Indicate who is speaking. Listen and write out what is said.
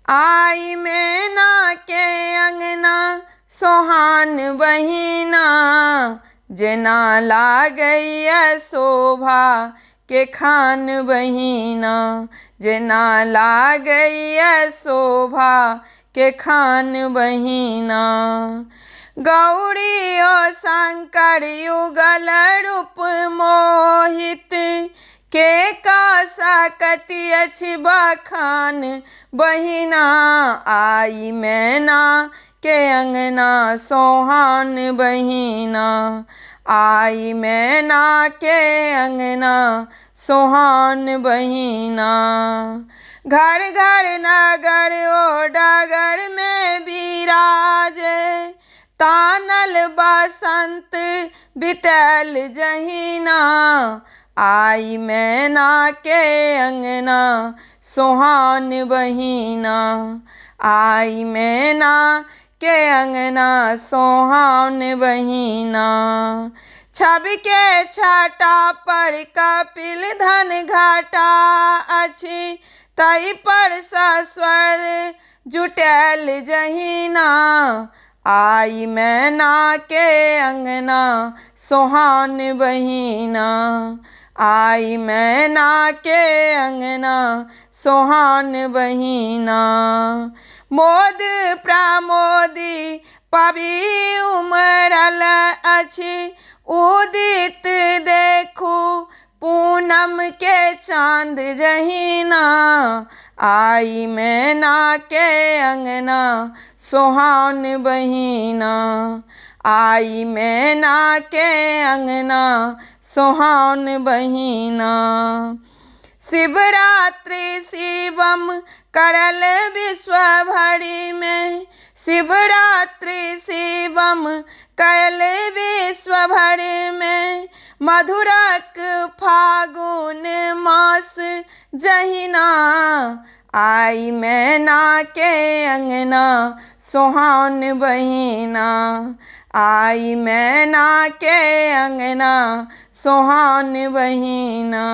Speaker 1: आई मैना के अंगना सोहान बहिना, जेना लागैया शोभा के खान बहिना, जेना लागैया शोभा के खान बहिना। गौरी ओ शंकर युगल रूप मोहित, के का सकति अछि बखान बहिना। आई मैना के अंगना सोहान बहिना, आई मैना के अंगना सोहान बहिना। घर घर नगर ओ डगर में बिराजे, तानल बसंत बितल जहिना। आई मैना के अंगना सोहान बहिना, आई मैना के अंगना सोहान बहिना। छवि के छाटा पर कपिल धन घाटा अछि, तई पर सस्वर जुटल जहिना। आई मैना के अंगना सोहान बहिना, आई मैना के अंगना सोहान बहिना। मोद प्रमोदी पबि उमरल अछि, उदित देखू पूनम के चांद जहिना। आई मैना के अंगना सोहान बहिना, आई मैना के अंगना सोहान बहिना। शिवरात्रि शिवम करल विश्व भरि में, शिवरात्रि शिवम करल विश्व भरि में। मधुरक फागुन मास जहिना, आई मैना के अंगना सोहान बहिना, आई मैना के अंगना सोहान बहिना।